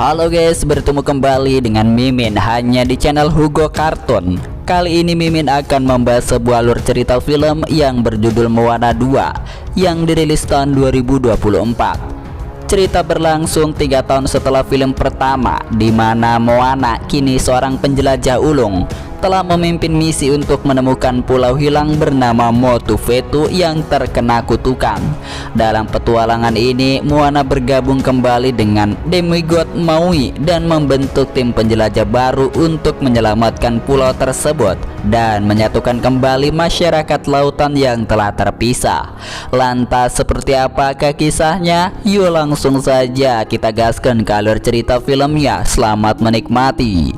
Halo guys, bertemu kembali dengan Mimin hanya di channel Hugo Kartun. Kali ini Mimin akan membahas sebuah alur cerita film yang berjudul Moana 2 yang dirilis tahun 2024. Cerita berlangsung 3 tahun setelah film pertama, di mana Moana, kini seorang penjelajah ulung, telah memimpin misi untuk menemukan pulau hilang bernama Motuvetu yang terkena kutukan. Dalam petualangan ini, Moana bergabung kembali dengan demigod Maui dan membentuk tim penjelajah baru untuk menyelamatkan pulau tersebut dan menyatukan kembali masyarakat lautan yang telah terpisah. Lantas seperti apakah kisahnya? Yuk langsung saja kita gaskan ke alur cerita filmnya. Selamat menikmati.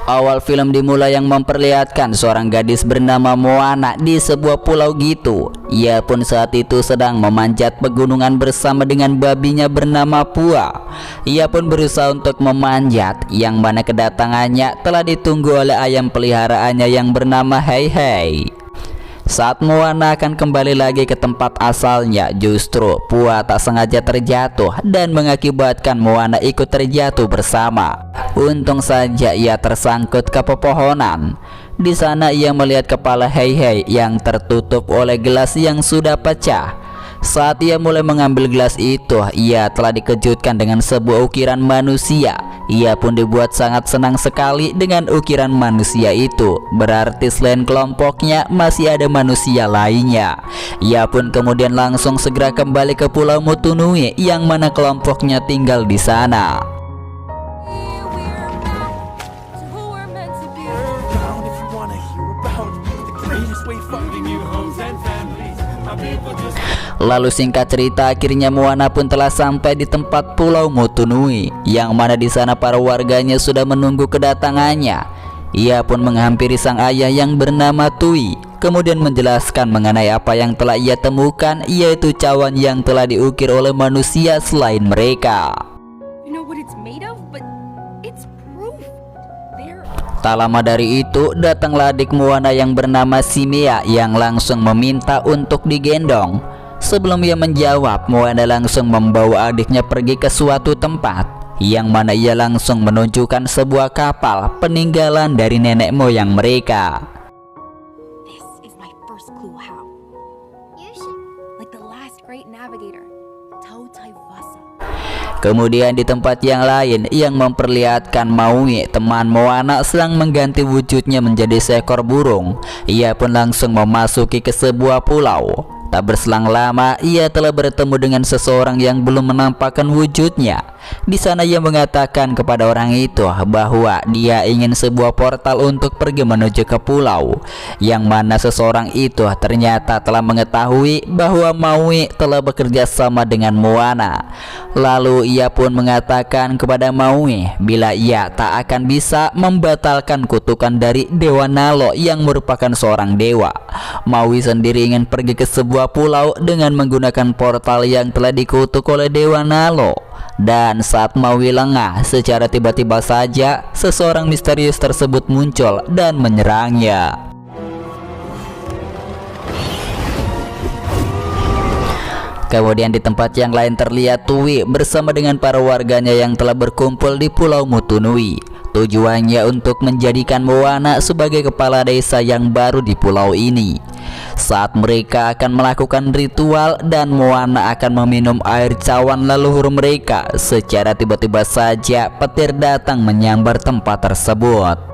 Awal film dimulai yang memperlihatkan seorang gadis bernama Moana di sebuah pulau gitu. Ia pun saat itu sedang memanjat pegunungan bersama dengan babinya bernama Pua. Ia pun berusaha untuk memanjat, yang mana kedatangannya telah ditunggu oleh ayam peliharaannya yang bernama Hei Hei. Saat Moana akan kembali lagi ke tempat asalnya, justru Pua tak sengaja terjatuh dan mengakibatkan Moana ikut terjatuh bersama. Untung saja ia tersangkut ke pepohonan. Di sana ia melihat kepala Hei Hei yang tertutup oleh gelas yang sudah pecah. Saat ia mulai mengambil gelas itu, ia telah dikejutkan dengan sebuah ukiran manusia. Ia pun dibuat sangat senang sekali dengan ukiran manusia itu. Berarti selain kelompoknya masih ada manusia lainnya. Ia pun kemudian langsung segera kembali ke Pulau Motunui yang mana kelompoknya tinggal di sana. Lalu singkat cerita, akhirnya Moana pun telah sampai di tempat Pulau Motunui, yang mana di sana para warganya sudah menunggu kedatangannya. Ia pun menghampiri sang ayah yang bernama Tui, kemudian menjelaskan mengenai apa yang telah ia temukan, yaitu cawan yang telah diukir oleh manusia selain mereka. Tak lama dari itu, datanglah adik Moana yang bernama Simea yang langsung meminta untuk digendong. Sebelum ia menjawab, Moana langsung membawa adiknya pergi ke suatu tempat, yang mana ia langsung menunjukkan sebuah kapal peninggalan dari nenek moyang mereka. Kemudian di tempat yang lain yang memperlihatkan Maui, teman Moana, sedang mengganti wujudnya menjadi seekor burung. Ia pun langsung memasuki ke sebuah pulau. Tak berselang lama, ia telah bertemu dengan seseorang yang belum menampakkan wujudnya. Di sana ia mengatakan kepada orang itu bahwa dia ingin sebuah portal untuk pergi menuju ke pulau, yang mana seseorang itu ternyata telah mengetahui bahwa Maui telah bekerja sama dengan Moana. Lalu ia pun mengatakan kepada Maui bila ia tak akan bisa membatalkan kutukan dari Dewa Nalo yang merupakan seorang dewa. Maui sendiri ingin pergi ke sebuah pulau dengan menggunakan portal yang telah dikutuk oleh Dewa Nalo. Dan saat Maui lengah, secara tiba-tiba saja seseorang misterius tersebut muncul dan menyerangnya. Kemudian di tempat yang lain terlihat Tui bersama dengan para warganya yang telah berkumpul di Pulau Motunui. Tujuannya untuk menjadikan Moana sebagai kepala desa yang baru di pulau ini. Saat mereka akan melakukan ritual dan Moana akan meminum air cawan leluhur mereka, secara tiba-tiba saja petir datang menyambar tempat tersebut.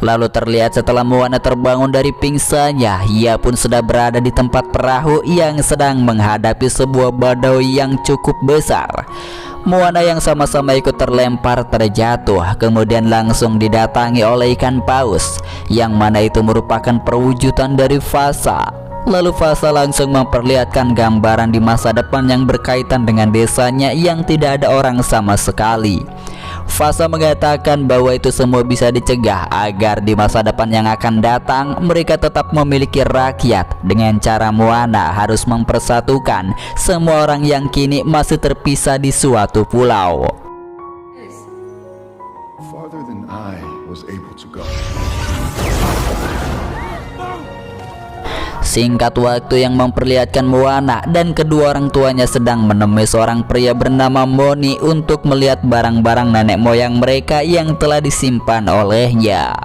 Lalu terlihat setelah Moana terbangun dari pingsannya, ia pun sudah berada di tempat perahu yang sedang menghadapi sebuah badai yang cukup besar. Moana yang sama-sama ikut terlempar terjatuh, kemudian langsung didatangi oleh ikan paus, yang mana itu merupakan perwujudan dari Fasa. Lalu Fasa langsung memperlihatkan gambaran di masa depan yang berkaitan dengan desanya yang tidak ada orang sama sekali. Fasa mengatakan bahwa itu semua bisa dicegah agar di masa depan yang akan datang mereka tetap memiliki rakyat, dengan cara Moana harus mempersatukan semua orang yang kini masih terpisah di suatu pulau. Singkat waktu yang memperlihatkan Moana dan kedua orang tuanya sedang menemui seorang pria bernama Moni untuk melihat barang-barang nenek moyang mereka yang telah disimpan olehnya.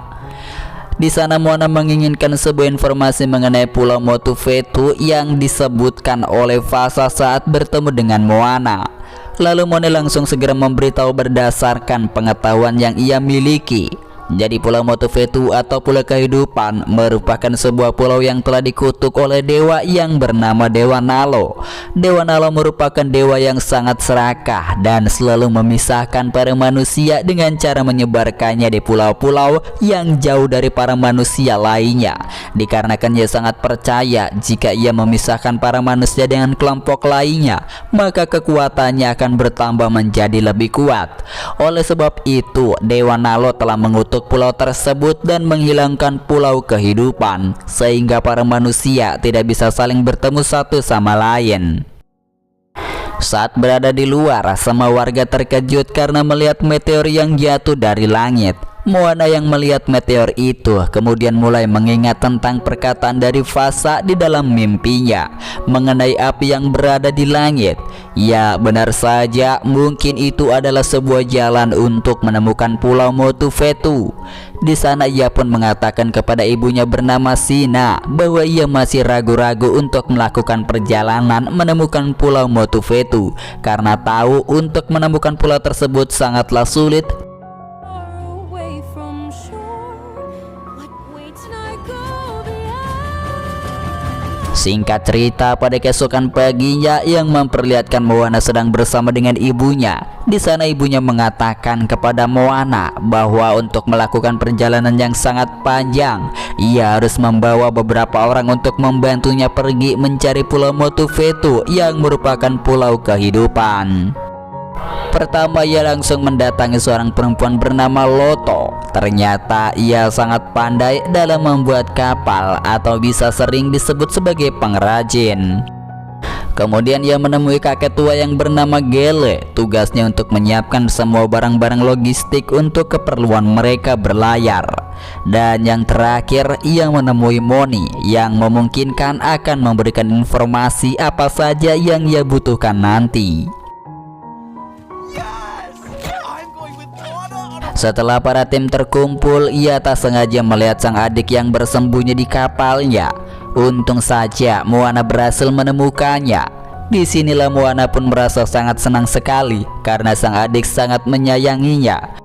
Di sana Moana menginginkan sebuah informasi mengenai Pulau Motuvetu yang disebutkan oleh Fasa saat bertemu dengan Moana. Lalu Moni langsung segera memberitahu berdasarkan pengetahuan yang ia miliki. Jadi Pulau Motuvetu atau Pulau Kehidupan merupakan sebuah pulau yang telah dikutuk oleh dewa yang bernama Dewa Nalo. Dewa Nalo merupakan dewa yang sangat serakah dan selalu memisahkan para manusia dengan cara menyebarkannya di pulau-pulau yang jauh dari para manusia lainnya. Dikarenakan ia sangat percaya jika ia memisahkan para manusia dengan kelompok lainnya, maka kekuatannya akan bertambah menjadi lebih kuat. Oleh sebab itu, Dewa Nalo telah mengutuk pulau tersebut dan menghilangkan Pulau Kehidupan sehingga para manusia tidak bisa saling bertemu satu sama lain. Saat berada di luar, semua warga terkejut karena melihat meteor yang jatuh dari langit. Moana yang melihat meteor itu kemudian mulai mengingat tentang perkataan dari Fasa di dalam mimpinya mengenai api yang berada di langit. Ya, benar saja, mungkin itu adalah sebuah jalan untuk menemukan Pulau Motuvetu. Di sana ia pun mengatakan kepada ibunya bernama Sina bahwa ia masih ragu-ragu untuk melakukan perjalanan menemukan Pulau Motuvetu karena tahu untuk menemukan pulau tersebut sangatlah sulit. Singkat cerita, pada keesokan paginya yang memperlihatkan Moana sedang bersama dengan ibunya. Di sana ibunya mengatakan kepada Moana bahwa untuk melakukan perjalanan yang sangat panjang, ia harus membawa beberapa orang untuk membantunya pergi mencari Pulau Motuvetu yang merupakan Pulau Kehidupan. Pertama, ia langsung mendatangi seorang perempuan bernama Loto. Ternyata ia sangat pandai dalam membuat kapal atau bisa sering disebut sebagai pengrajin. Kemudian ia menemui kakek tua yang bernama Gele. Tugasnya untuk menyiapkan semua barang-barang logistik untuk keperluan mereka berlayar. Dan yang terakhir, ia menemui Moni yang memungkinkan akan memberikan informasi apa saja yang ia butuhkan nanti. Setelah para tim terkumpul, ia tak sengaja melihat sang adik yang bersembunyi di kapalnya. Untung saja Moana berhasil menemukannya. Disinilah Moana pun merasa sangat senang sekali karena sang adik sangat menyayanginya.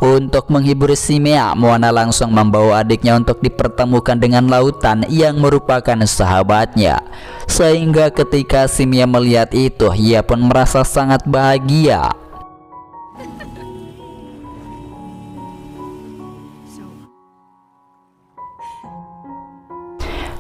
Untuk menghibur Simea, Moana langsung membawa adiknya untuk dipertemukan dengan lautan yang merupakan sahabatnya. Sehingga ketika Simea melihat itu, ia pun merasa sangat bahagia.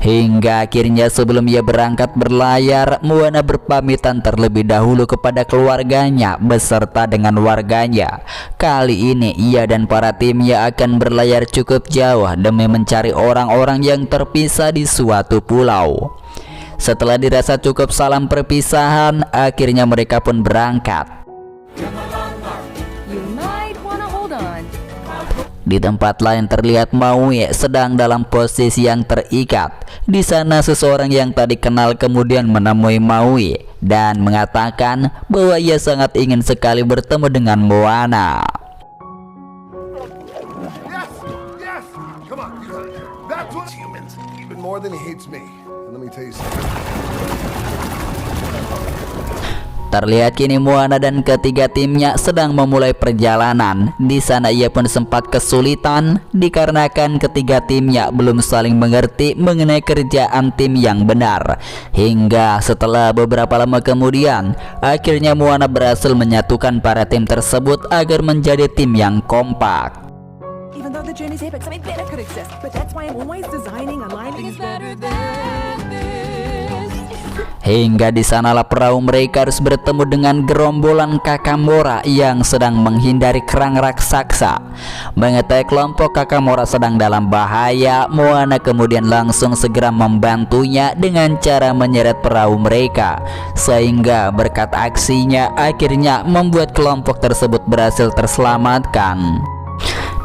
Hingga akhirnya sebelum ia berangkat berlayar, Moana berpamitan terlebih dahulu kepada keluarganya beserta dengan warganya. Kali ini ia dan para timnya akan berlayar cukup jauh demi mencari orang-orang yang terpisah di suatu pulau. Setelah dirasa cukup salam perpisahan, akhirnya mereka pun berangkat. Di tempat lain terlihat Maui sedang dalam posisi yang terikat. Di sana seseorang yang tadi kenal kemudian menemui Maui dan mengatakan bahwa ia sangat ingin sekali bertemu dengan Moana. Terlihat kini Moana dan ketiga timnya sedang memulai perjalanan. Di sana ia pun sempat kesulitan dikarenakan ketiga timnya belum saling mengerti mengenai kerjaan tim yang benar. Hingga setelah beberapa lama kemudian, akhirnya Moana berhasil menyatukan para tim tersebut agar menjadi tim yang kompak. Hingga di sanalah perahu mereka harus bertemu dengan gerombolan Kakamora yang sedang menghindari kerang raksasa. Mengetahui kelompok Kakamora sedang dalam bahaya, Moana kemudian langsung segera membantunya dengan cara menyeret perahu mereka. Sehingga berkat aksinya akhirnya membuat kelompok tersebut berhasil terselamatkan.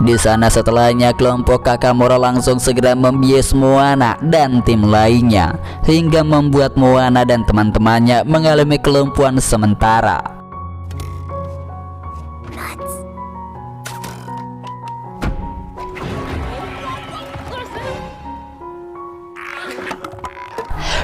Di sana setelahnya kelompok Kakamora langsung segera membius Moana dan tim lainnya hingga membuat Moana dan teman-temannya mengalami kelumpuhan sementara.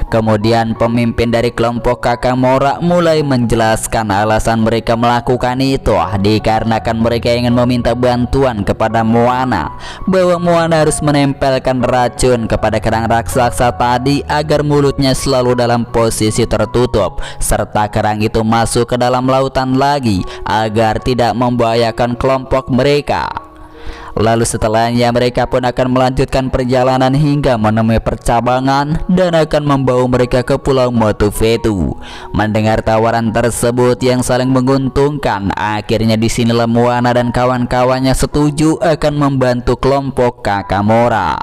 Kemudian pemimpin dari kelompok Kakamora mulai menjelaskan alasan mereka melakukan itu dikarenakan mereka ingin meminta bantuan kepada Moana bahwa Moana harus menempelkan racun kepada kerang raksasa tadi agar mulutnya selalu dalam posisi tertutup serta kerang itu masuk ke dalam lautan lagi agar tidak membahayakan kelompok mereka. Lalu setelahnya mereka pun akan melanjutkan perjalanan hingga menemui percabangan dan akan membawa mereka ke Pulau Motuvetu. Mendengar tawaran tersebut yang saling menguntungkan, akhirnya disinilah Moana dan kawan-kawannya setuju akan membantu kelompok Kakamora.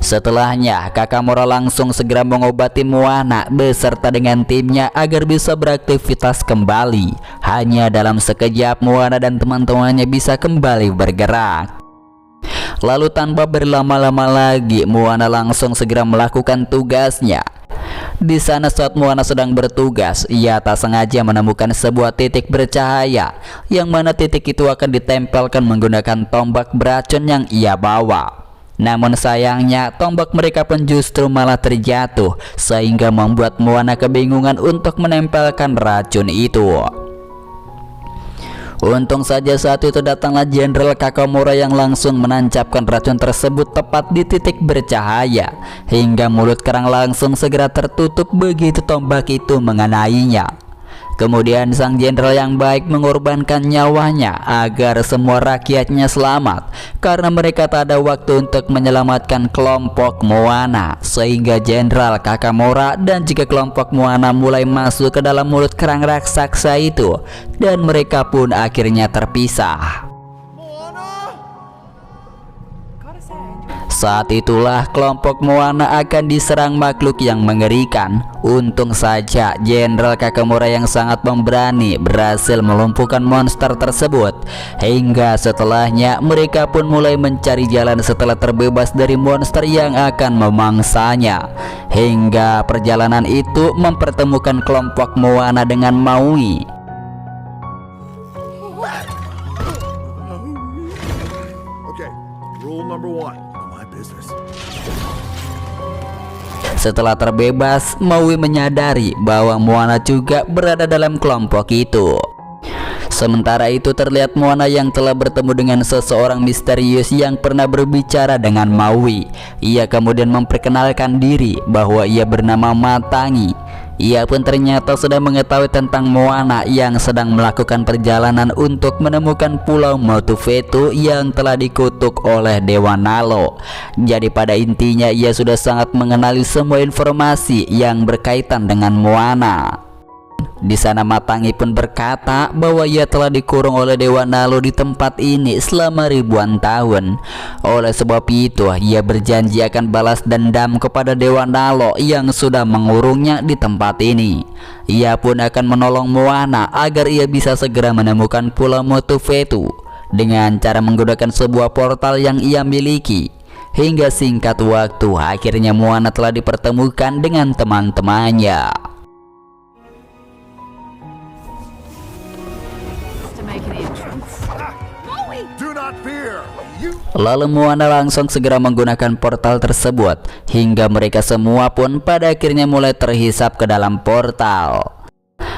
Setelahnya, Kakamora langsung segera mengobati Moana beserta dengan timnya agar bisa beraktivitas kembali. Hanya dalam sekejap Moana dan teman-temannya bisa kembali bergerak. Lalu tanpa berlama-lama lagi, Moana langsung segera melakukan tugasnya. Di sana saat Moana sedang bertugas, ia tak sengaja menemukan sebuah titik bercahaya, yang mana titik itu akan ditempelkan menggunakan tombak beracun yang ia bawa. Namun sayangnya tombak mereka pun justru malah terjatuh sehingga membuat Moana kebingungan untuk menempelkan racun itu. Untung saja saat itu datanglah Jenderal Kakamora yang langsung menancapkan racun tersebut tepat di titik bercahaya hingga mulut kerang langsung segera tertutup begitu tombak itu mengenainya. Kemudian sang jenderal yang baik mengorbankan nyawanya agar semua rakyatnya selamat karena mereka tak ada waktu untuk menyelamatkan kelompok Moana, sehingga Jenderal Kakamora dan juga kelompok Moana mulai masuk ke dalam mulut kerang raksasa itu dan mereka pun akhirnya terpisah. Saat itulah kelompok Moana akan diserang makhluk yang mengerikan. Untung saja Jenderal Kakamora yang sangat pemberani berhasil melumpuhkan monster tersebut. Hingga setelahnya mereka pun mulai mencari jalan setelah terbebas dari monster yang akan memangsanya. Hingga perjalanan itu mempertemukan kelompok Moana dengan Maui. Okay, rule number 1. Setelah terbebas, Maui menyadari bahwa Moana juga berada dalam kelompok itu. Sementara itu terlihat Moana yang telah bertemu dengan seseorang misterius yang pernah berbicara dengan Maui. Ia kemudian memperkenalkan diri bahwa ia bernama Matangi. Ia pun ternyata sudah mengetahui tentang Moana yang sedang melakukan perjalanan untuk menemukan Pulau Motuvetu yang telah dikutuk oleh Dewa Nalo. Jadi pada intinya ia sudah sangat mengenali semua informasi yang berkaitan dengan Moana. Di sana Matangi pun berkata bahwa ia telah dikurung oleh Dewa Nalo di tempat ini selama ribuan tahun. Oleh sebab itu, ia berjanji akan balas dendam kepada Dewa Nalo yang sudah mengurungnya di tempat ini. Ia pun akan menolong Moana agar ia bisa segera menemukan Pulau Motuvetu dengan cara menggunakan sebuah portal yang ia miliki. Hingga singkat waktu, akhirnya Moana telah dipertemukan dengan teman-temannya. Lalu Moana langsung segera menggunakan portal tersebut hingga mereka semua pun pada akhirnya mulai terhisap ke dalam portal.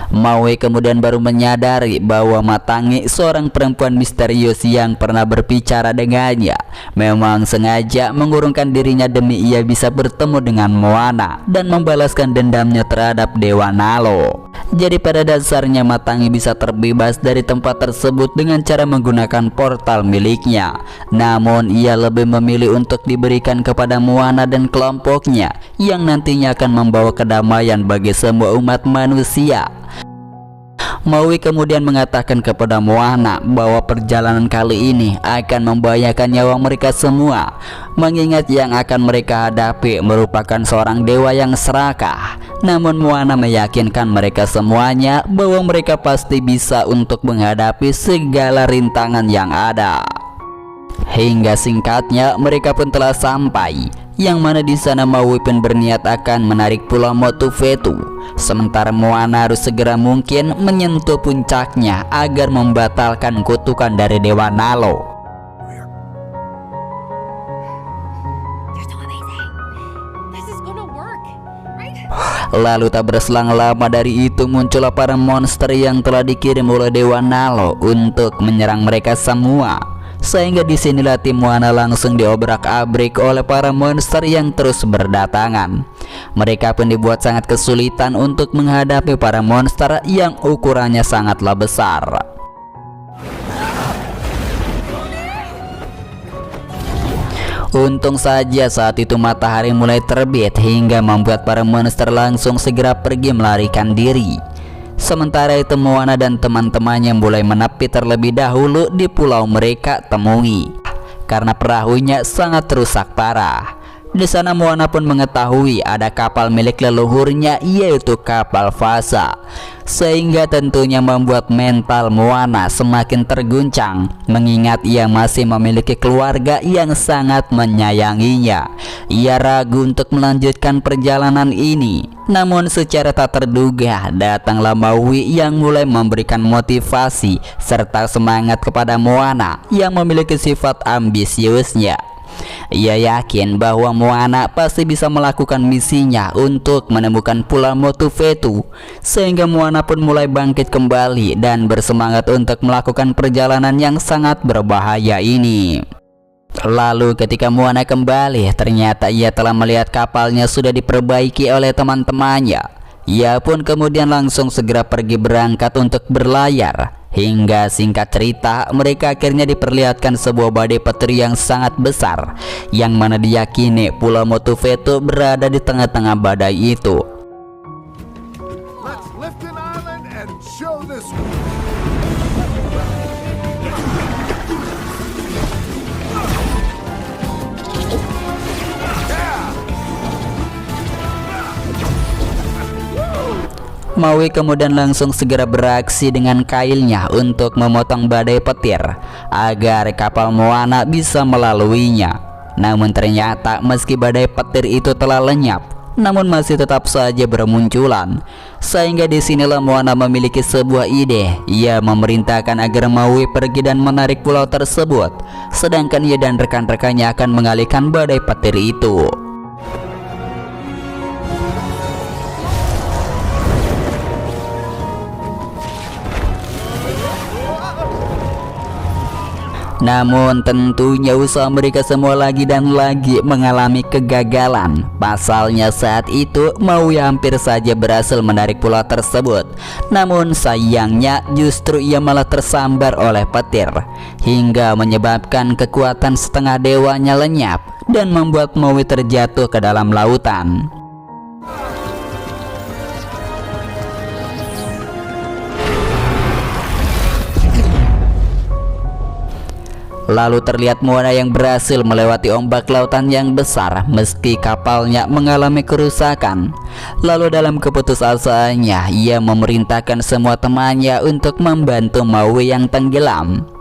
Maui kemudian baru menyadari bahwa Matangi, seorang perempuan misterius yang pernah berbicara dengannya, memang sengaja mengurungkan dirinya demi ia bisa bertemu dengan Moana dan membalaskan dendamnya terhadap Dewa Nalo. Jadi pada dasarnya Matangi bisa terbebas dari tempat tersebut dengan cara menggunakan portal miliknya. Namun ia lebih memilih untuk diberikan kepada Moana dan kelompoknya yang nantinya akan membawa kedamaian bagi semua umat manusia. Maui kemudian mengatakan kepada Moana bahwa perjalanan kali ini akan membahayakan nyawa mereka semua, mengingat yang akan mereka hadapi merupakan seorang dewa yang serakah Namun Moana meyakinkan mereka semuanya bahwa mereka pasti bisa untuk menghadapi segala rintangan yang ada. Hingga singkatnya mereka pun telah sampai, yang mana di sana Maui pun berniat akan menarik Pulau Motuvetu, sementara Moana harus segera mungkin menyentuh puncaknya agar membatalkan kutukan dari Dewa Nalo. Lalu tak berselang lama dari itu muncullah para monster yang telah dikirim oleh Dewa Nalo untuk menyerang mereka semua. Sehingga disinilah tim Moana langsung diobrak-abrik oleh para monster yang terus berdatangan. Mereka pun dibuat sangat kesulitan untuk menghadapi para monster yang ukurannya sangatlah besar. Untung saja saat itu matahari mulai terbit hingga membuat para monster langsung segera pergi melarikan diri. Sementara itu Moana dan teman-temannya mulai menepi terlebih dahulu di pulau mereka temui, karena perahunya sangat rusak parah. Di sana Moana pun mengetahui ada kapal milik leluhurnya, yaitu kapal Fasa, sehingga tentunya membuat mental Moana semakin terguncang, mengingat ia masih memiliki keluarga yang sangat menyayanginya. Ia ragu untuk melanjutkan perjalanan ini. Namun secara tak terduga datanglah Maui yang mulai memberikan motivasi serta semangat kepada Moana yang memiliki sifat ambisiusnya. Ia yakin bahwa Moana pasti bisa melakukan misinya untuk menemukan Pulau Motuvetu, sehingga Moana pun mulai bangkit kembali dan bersemangat untuk melakukan perjalanan yang sangat berbahaya ini. Lalu ketika Moana kembali, ternyata ia telah melihat kapalnya sudah diperbaiki oleh teman-temannya. Ia pun kemudian langsung segera pergi berangkat untuk berlayar. Hingga singkat cerita, mereka akhirnya diperlihatkan sebuah badai petir yang sangat besar, yang mana diyakini Pulau Motuvetu berada di tengah-tengah badai itu. Let's lift an island and show this. Maui kemudian langsung segera beraksi dengan kailnya untuk memotong badai petir agar kapal Moana bisa melaluinya. Namun ternyata meski badai petir itu telah lenyap, namun masih tetap saja bermunculan. Sehingga disinilah Moana memiliki sebuah ide. Ia memerintahkan agar Maui pergi dan menarik pulau tersebut, sedangkan ia dan rekan-rekannya akan mengalihkan badai petir itu. Namun tentunya usaha mereka semua lagi dan lagi mengalami kegagalan. Pasalnya saat itu Maui hampir saja berhasil menarik pulau tersebut. Namun sayangnya justru ia malah tersambar oleh petir, hingga menyebabkan kekuatan setengah dewanya lenyap dan membuat Maui terjatuh ke dalam lautan. Lalu terlihat Moana yang berhasil melewati ombak lautan yang besar meski kapalnya mengalami kerusakan. Lalu dalam keputusasaannya, ia memerintahkan semua temannya untuk membantu Maui yang tenggelam.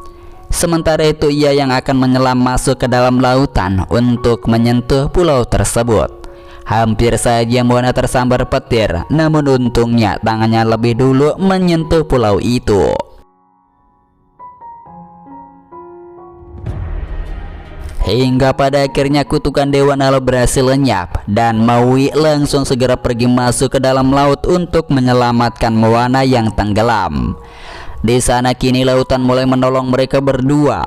Sementara itu ia yang akan menyelam masuk ke dalam lautan untuk menyentuh pulau tersebut. Hampir saja Moana tersambar petir, namun untungnya tangannya lebih dulu menyentuh pulau itu. Hingga pada akhirnya kutukan Dewa Nalo berhasil lenyap dan Maui langsung segera pergi masuk ke dalam laut untuk menyelamatkan Moana yang tenggelam. Di sana kini lautan mulai menolong mereka berdua.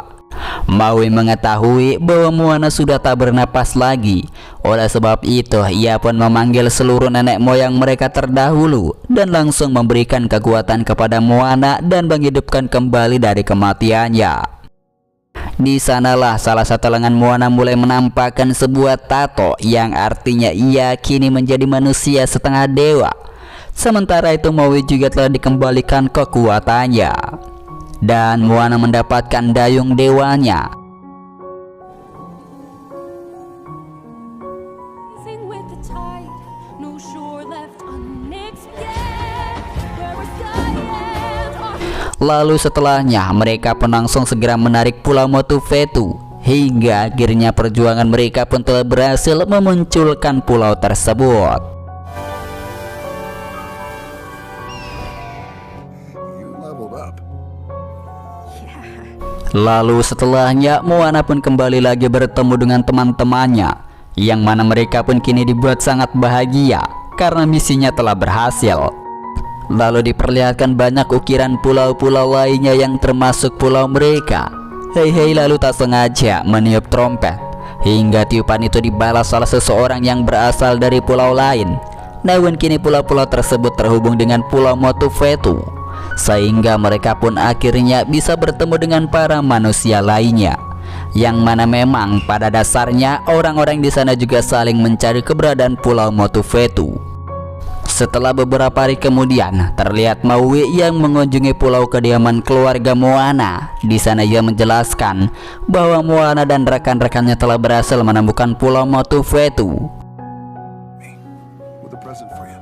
Maui mengetahui bahwa Moana sudah tak bernapas lagi. Oleh sebab itu ia pun memanggil seluruh nenek moyang mereka terdahulu dan langsung memberikan kekuatan kepada Moana dan menghidupkan kembali dari kematiannya. Di sanalah salah satu lengan Moana mulai menampakkan sebuah tato yang artinya ia kini menjadi manusia setengah dewa. Sementara itu Maui juga telah dikembalikan kekuatannya dan Moana mendapatkan dayung dewanya. Lalu setelahnya mereka pun langsung segera menarik Pulau Motufetu, hingga akhirnya perjuangan mereka pun telah berhasil memunculkan pulau tersebut. You leveled up. Lalu setelahnya Moana pun kembali lagi bertemu dengan teman-temannya, yang mana mereka pun kini dibuat sangat bahagia karena misinya telah berhasil. Lalu diperlihatkan banyak ukiran pulau-pulau lainnya yang termasuk pulau mereka. Hei lalu tak sengaja meniup trompet, hingga tiupan itu dibalas oleh seseorang yang berasal dari pulau lain. Namun kini pulau-pulau tersebut terhubung dengan Pulau Motufetu, sehingga mereka pun akhirnya bisa bertemu dengan para manusia lainnya, yang mana memang pada dasarnya orang-orang di sana juga saling mencari keberadaan Pulau Motufetu. Setelah beberapa hari kemudian, terlihat Maui yang mengunjungi pulau kediaman keluarga Moana. Di sana ia menjelaskan bahwa Moana dan rekan-rekannya telah berhasil menemukan Pulau Motufetu. With a present for you.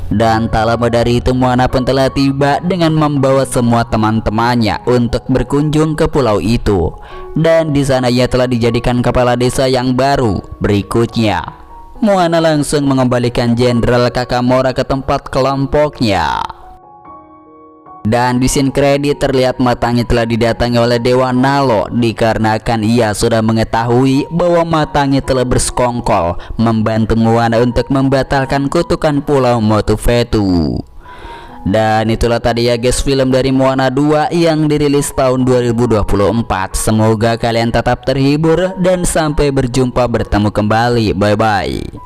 Dan tak lama dari itu Moana pun telah tiba dengan membawa semua teman-temannya untuk berkunjung ke pulau itu. Dan di sana ia telah dijadikan kepala desa yang baru. Berikutnya, Moana langsung mengembalikan Jenderal Kakamora ke tempat kelompoknya. Dan di scene kredit terlihat matanya telah didatangi oleh Dewa Nalo, dikarenakan ia sudah mengetahui bahwa matanya telah bersekongkol membantu Moana untuk membatalkan kutukan Pulau Motufetu. Dan itulah tadi ya guys film dari Moana 2 yang dirilis tahun 2024. Semoga kalian tetap terhibur dan sampai berjumpa bertemu kembali. Bye bye.